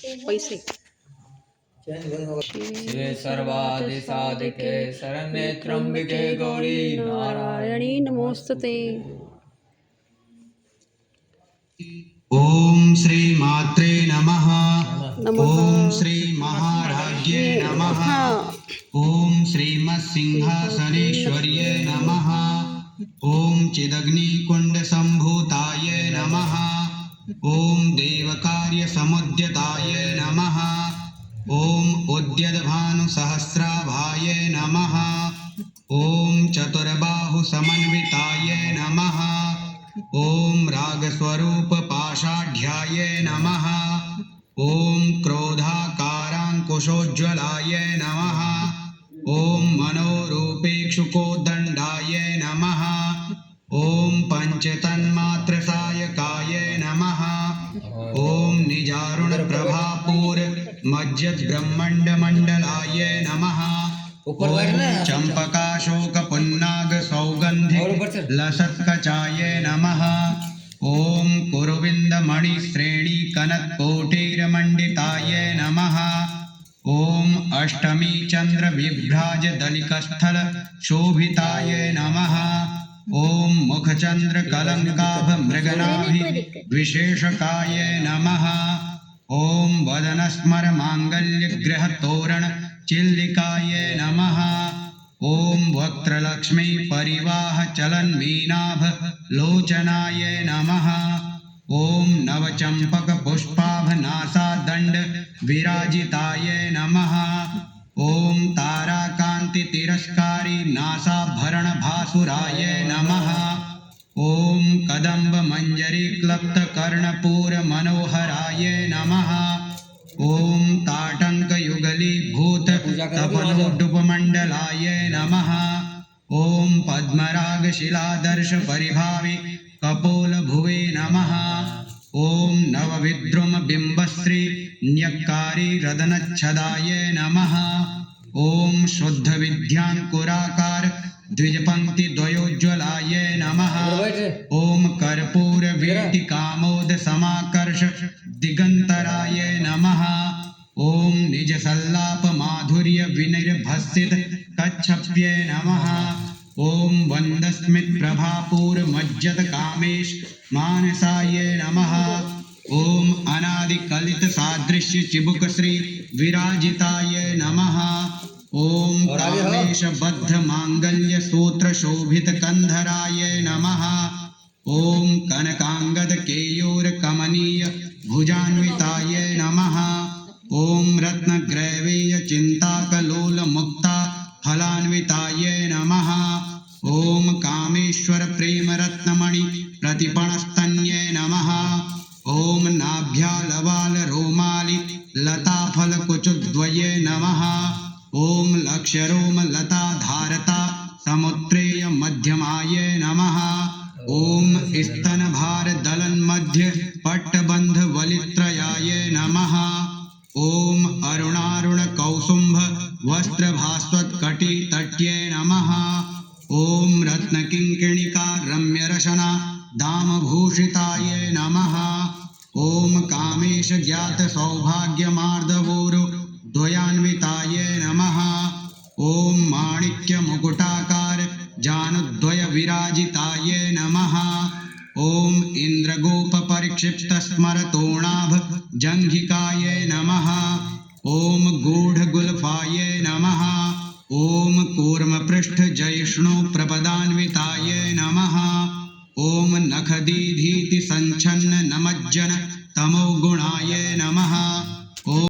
पैसे शिवे सर्वादि साधिके शरण्ये त्र्यंबिके गौरी नारायणी नमोस्तुते। ओम श्री मात्रे नमः। नमः। ओम श्री महाराज्ये नमः। ओम श्रीमत्सिंहासनेश्वर्ये नमः। ओम चिदग्निकुंड संभूताय नमः। ओम देवकार्य समुद्यताय नमः। ओम उद्यद्भानुसहस्राभाय नमः। ओम चतुर्बाहु समन्विताय नमः। ओम रागस्वरूप पाषाढ्याय नमः। ओम क्रोधाकारांकुशोज्ज्वलाय नमः। ओम मनोरूपेक्षुकोदंडाय नमः। ओम पंचतन्मात्रसायकाय नमः। ओम निजारुण प्रभापूर मज्जद ब्रह्मंड मंडलाय नमः। ओम चंपकाशोक पुन्नाग सौगंधिक लसत्कचाय नमः। ओम कुरुविंद मणि श्रेणी कनत्कोटिरमंडिताय नमः। ओम अष्टमी चंद्र विभ्राज दलिकस्थल शोभिताय नमः। ओम मुखचंद्र कलंकाभ मृगनाभि विशेषकाय नमः। ओम वदनस्मर मांगल्य ग्रह तोरण चिल्लिकाय नमः। ओम वक्त्रलक्ष्मी परिवाह चलन मीनाभ लोचनाय नमः। ओम नवचंपक पुष्पाभ नासा दंड विराजिताय नमः। ओम ताराकांति तिरस्कारी नासाभरण भासुराय नमः। ओम कदंब मंजरी क्लप्त कर्णपूर मनोहराय नमः। ओम ताटंक युगली भूत तपनोडुपमंडलाय नमः। ओम पद्मराग शिलादर्श परिभावी कपोल भुवे नमः। ओम नवविद्रुम बिंबश्री न्यक्कारी रदनच्छदाय नमः। ओम शुद्ध विद्यांकुराकार द्विजपंक्ति द्वयोज्ज्वलाय नमः। ओम कर्पूर वीति कामोद समाकर्ष दिगंतराय नमः। ओम निज सल्लाप माधुर्य विनिर्भसित कच्छप्ये नमः। ओम वंदस्मित प्रभापूर मज्जत कामेश मानसाय नमः। ओम अनादि कलित सादृश्य चिबुक श्री विराजिताय नमः। ओम कामेश बद्ध मांगल्य सूत्र शोभित कंधराय नमः। ओम कनकांगद केयूर कमनीय भुजान्विताय नमः। ओम रत्न ग्रैवेय चिंताकलोल मुक्ता फलान्विताय नमः। ओम कामेश्वर प्रेम रत्नमणि प्रतिपणस्तन्ये नमः। ओम नाभ्यालवाल रोमालि लताफल कुचुद्वये नमः। ओम लक्ष्यरोम लता धारता समुत्रेय मध्यमाय नमः। ओम स्तन भार दलन मध्य पट्टबंध वलित्रयाय नमः। ओम अरुणारुण कौसुंभ वस्त्र भास्वत कटी तट्ये नमः। ओम रत्न किंकिणिका रम्य रशना दाम भूषिताय नमः। ओम कामेश ज्ञात सौभाग्य मार्दवोरु द्वयान्विताय नमः। ओम माणिक्य मुकुटाकार जानुद्वय विराजिताय नमः। ओम इंद्रगोप परिक्षिप्त स्मरतोणाभ जंघिकाय नमः। ओम गूढ़ गुल्फाय नमः। ओम कूर्म पृष्ठ जयष्णु प्रपदान्विताय नमः। ओम नखदीधीति संच्छन्न नमज्जन तमोगुणाय नमः। ओम